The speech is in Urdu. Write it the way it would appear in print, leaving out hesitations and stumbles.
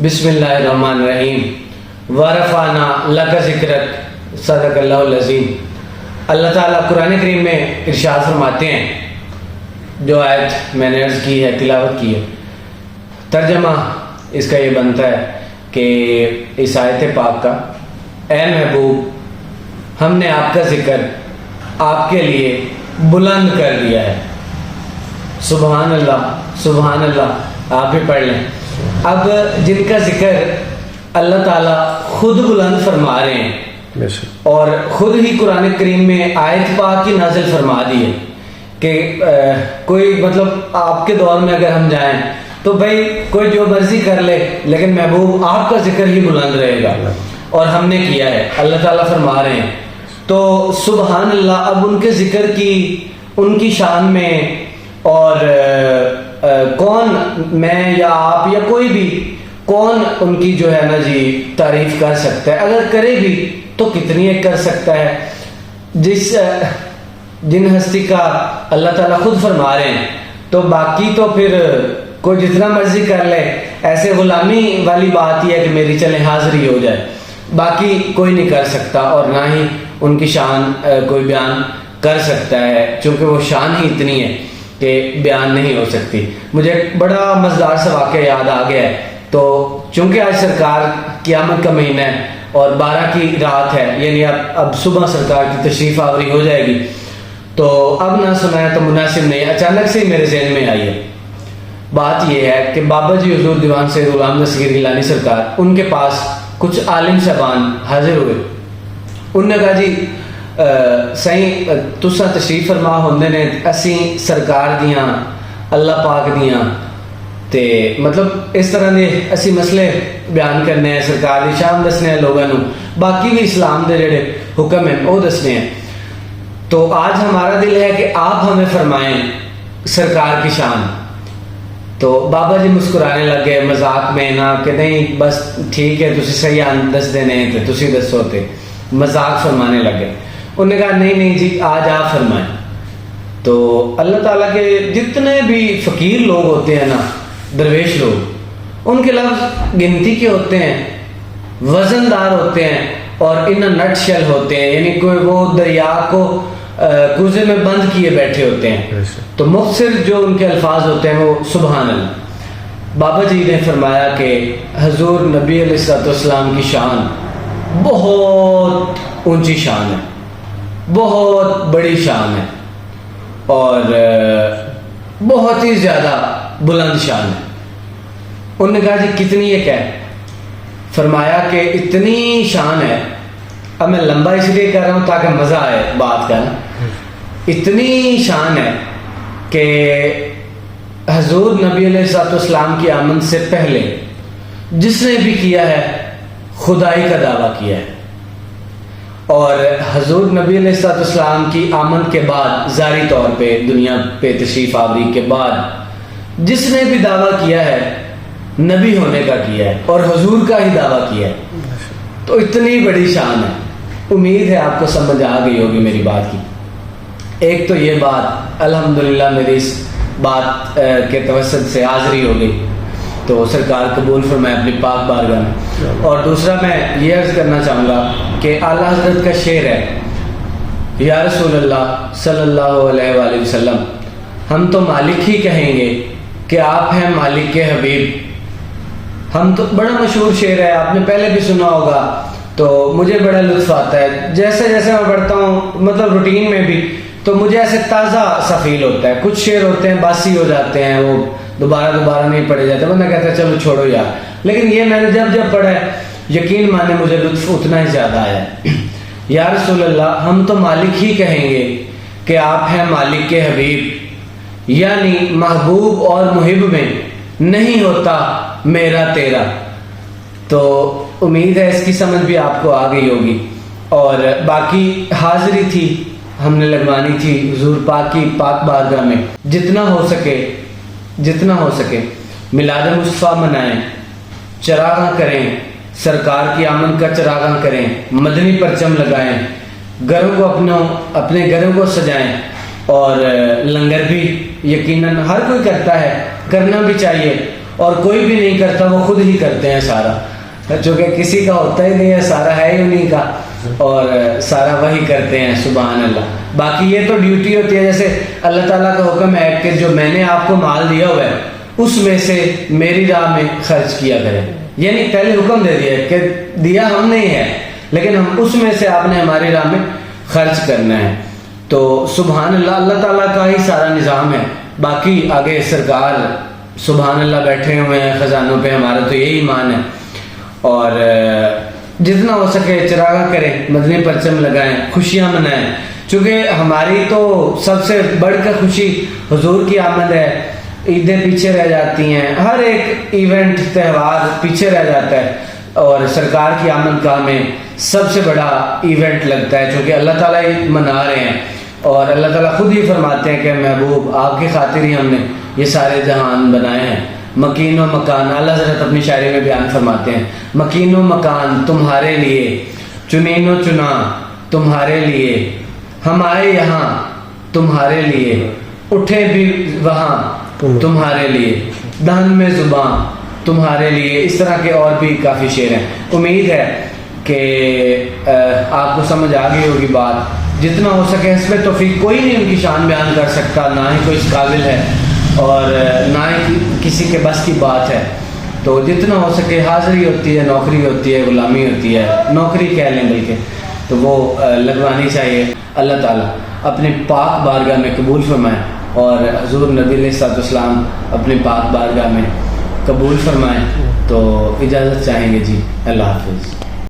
بسم اللہ الرحمن الرحیم ورفعنا لک ذکرک صدق اللہ العظیم۔ اللہ تعالیٰ قرآن کریم میں ارشاد فرماتے ہیں، جو آیت میں نے عرض کی ہے، تلاوت کی ہے، ترجمہ اس کا یہ بنتا ہے کہ اس آیت پاک کا، اے محبوب ہم نے آپ کا ذکر آپ کے لیے بلند کر دیا ہے۔ سبحان اللہ سبحان اللہ، آپ بھی پڑھ لیں۔ اب جن کا ذکر اللہ تعالیٰ خود بلند فرما رہے ہیں اور خود ہی قرآن کریم میں آیت پاک کی نازل فرما دی ہے کہ کوئی مطلب آپ کے دور میں اگر ہم جائیں تو بھائی کوئی جو مرضی کر لے لیکن محبوب آپ کا ذکر ہی بلند رہے گا، اور ہم نے کیا ہے، اللہ تعالیٰ فرما رہے ہیں۔ تو سبحان اللہ، اب ان کے ذکر کی، ان کی شان میں، اور کون، میں یا آپ یا کوئی بھی، کون ان کی جو ہے نا جی تعریف کر سکتا ہے؟ اگر کرے بھی تو کتنی ایک کر سکتا ہے؟ جن ہستی کا اللہ تعالیٰ خود فرما رہے ہیں، تو باقی تو پھر کوئی جتنا مرضی کر لے۔ ایسے غلامی والی بات یہ ہے کہ میری چلے حاضری ہو جائے، باقی کوئی نہیں کر سکتا، اور نہ ہی ان کی شان کوئی بیان کر سکتا ہے، چونکہ وہ شان ہی اتنی ہے کہ بیان نہیں ہو سکتی۔ مجھے ایک بڑا مزدار سا واقعہ یاد آ گیا ہے، تو چونکہ آج سرکار قیامت کا مہینہ ہے اور 12 کی رات ہے، یعنی اب صبح سرکار کی تشریف آوری ہو جائے گی، تو اب نہ سنایا تو مناسب نہیں، اچانک سے میرے ذہن میں آئی ہے۔ بات یہ ہے کہ بابا جی حضور دیوان سید غلام دستگیر گیلانی سرکار، ان کے پاس کچھ عالم صاحبان حاضر ہوئے۔ انہوں نے کہا جی سائیں تسا تشریف فرما ہوندے نے، اسی سرکار دیاں اللہ پاک دیاں تے مطلب اس طرح دے اسی مسئلے بیان کرنے ہیں، سرکار دی شان دسنے ہیں لوگوں نو، باقی بھی اسلام دے جڑے حکم ہیں وہ دسنے ہیں۔ تو آج ہمارا دل ہے کہ آپ ہمیں فرمائیں سرکار کی شان۔ تو بابا جی مسکرانے لگے مذاق میں، نہ کہ نہیں بس ٹھیک ہے تسی صحیح دس دینے تے تسی دسو، تے مذاق فرمانے لگے۔ انہوں نے کہا نہیں نہیں جی آج آپ فرمائیں۔ تو اللہ تعالیٰ کے جتنے بھی فقیر لوگ ہوتے ہیں نا، درویش لوگ، ان کے لفظ گنتی کے ہوتے ہیں، وزن دار ہوتے ہیں، اور ان نٹ شل ہوتے ہیں، یعنی کوئی وہ دریا کو کوزے میں بند کیے بیٹھے ہوتے ہیں۔ تو مختصر جو ان کے الفاظ ہوتے ہیں وہ سبحان اللہ۔ بابا جی نے فرمایا کہ حضور نبی علیہ السلام کی شان بہت اونچی شان ہے، بہت بڑی شان ہے، اور بہت ہی زیادہ بلند شان ہے۔ انہوں نے کہا جی کتنی ایک ہے؟ فرمایا کہ اتنی شان ہے، اب میں لمبا اس لیے کر رہا ہوں تاکہ مزہ آئے بات کا نا، اتنی شان ہے کہ حضور نبی علیہ السلام کی آمد سے پہلے جس نے بھی کیا ہے خدائی کا دعویٰ کیا ہے، اور حضور نبی علیہ السلام کی آمد کے بعد ظاہری طور پہ دنیا پہ تشریف آوری کے بعد جس نے بھی دعویٰ کیا ہے نبی ہونے کا کیا ہے اور حضور کا ہی دعویٰ کیا ہے۔ تو اتنی بڑی شان ہے، امید ہے آپ کو سمجھ آ گئی ہوگی میری بات کی۔ ایک تو یہ بات الحمدللہ میری اس بات کے توسط سے حاضری ہو گئی، تو سرکار قبول فرمائے اپنی پاک بارگاہ میں۔ اور دوسرا میں یہ عرض کرنا چاہوں گا کہ اعلیٰ حضرت کا شعر ہے، یا رسول اللہ صلی اللہ علیہ وآلہ وسلم ہم تو مالک ہی کہیں گے کہ آپ ہیں مالک کے حبیب۔ ہم تو، بڑا مشہور شعر ہے، آپ نے پہلے بھی سنا ہوگا، تو مجھے بڑا لطف آتا ہے جیسے جیسے میں پڑھتا ہوں، مطلب روٹین میں بھی، تو مجھے ایسے تازہ سا فیل ہوتا ہے۔ کچھ شعر ہوتے ہیں باسی ہو جاتے ہیں، وہ دوبارہ نہیں پڑھے جاتے، بندہ کہتا ہے چلو چھوڑو یار، لیکن یہ میں نے جب پڑھا ہے یقین مانے مجھے لطف اتنا ہی زیادہ آیا ہے۔ یا رسول اللہ ہم تو مالک ہی کہیں گے کہ آپ ہیں مالک کے حبیب، یعنی محبوب اور محب میں نہیں ہوتا میرا تیرا۔ تو امید ہے اس کی سمجھ بھی آپ کو آ گئی ہوگی۔ اور باقی حاضری تھی ہم نے لگوانی تھی حضور پاک کی پاک بارگاہ میں، جتنا ہو سکے میلاد مصطفیٰ منائیں، چراغاں کریں، سرکار کی آمد کا چراغاں کریں، مدنی پرچم لگائیں، گھروں کو اپنے گھروں کو سجائیں، اور لنگر بھی یقیناً ہر کوئی کرتا ہے، کرنا بھی چاہیے، اور کوئی بھی نہیں کرتا, وہ خود ہی کرتے ہیں سارا, چونکہ کسی کا ہوتا ہی نہیں ہے, سارا ہے ہی انہیں کا, اور سارا وہی کرتے ہیں. سبحان اللہ. باقی یہ تو ڈیوٹی ہوتی ہے, جیسے اللہ تعالیٰ کا حکم ہے کہ جو میں نے آپ کو مال دیا ہوا ہے اس میں سے میری راہ میں خرچ کیا کریں. یعنی پہلے حکم دے دیا کہ دیا ہم نہیں ہے, لیکن ہم اس میں سے آپ نے ہماری راہ میں خرچ کرنا ہے. تو سبحان اللہ, اللہ تعالیٰ کا ہی سارا نظام ہے. باقی آگے سرکار سبحان اللہ بیٹھے ہوئے ہیں خزانوں پہ, ہمارا تو یہی ایمان ہے. اور جتنا ہو سکے چراغاں کریں, مدنی پرچم لگائیں, خوشیاں منائیں, چونکہ ہماری تو سب سے بڑھ کر خوشی حضور کی آمد ہے. عیدیں پیچھے رہ جاتی ہیں, ہر ایک ایونٹ تہوار پیچھے رہ جاتا ہے, اور سرکار کی آمد کا ہمیں سب سے بڑا ایونٹ لگتا ہے, چونکہ اللہ تعالیٰ ہی منا رہے ہیں. اور اللہ تعالیٰ خود ہی فرماتے ہیں کہ محبوب آپ کی خاطر ہی ہم نے یہ سارے جہان بنائے ہیں. مکین و مکان, اعلیٰ حضرت اپنی شاعری میں بیان فرماتے ہیں, مکین و مکان تمہارے لیے, چنین و چنا تمہارے لیے, ہم آئے یہاں تمہارے لیے, اٹھے بھی وہاں تمہارے لیے, دہن میں زبان تمہارے لیے. اس طرح کے اور بھی کافی شعر ہیں. امید ہے کہ آپ کو سمجھ آ گئی ہوگی بات. جتنا ہو سکے اس پہ توفیق, کوئی نہیں ان کی شان بیان کر سکتا, نہ ہی کوئی اس قابل ہے اور نہ ہی کسی کے بس کی بات ہے. تو جتنا ہو سکے, حاضری ہوتی ہے, نوکری ہوتی ہے, غلامی ہوتی ہے, نوکری کہہ لیں بلکہ, تو وہ لگوانی چاہیے. اللہ تعالیٰ اپنے پاک بارگاہ میں قبول فرمائے, اور حضور نبی علیہ الصلوۃ والسلام اپنے پاک بارگاہ میں قبول فرمائیں. تو اجازت چاہیں گے جی, اللہ حافظ.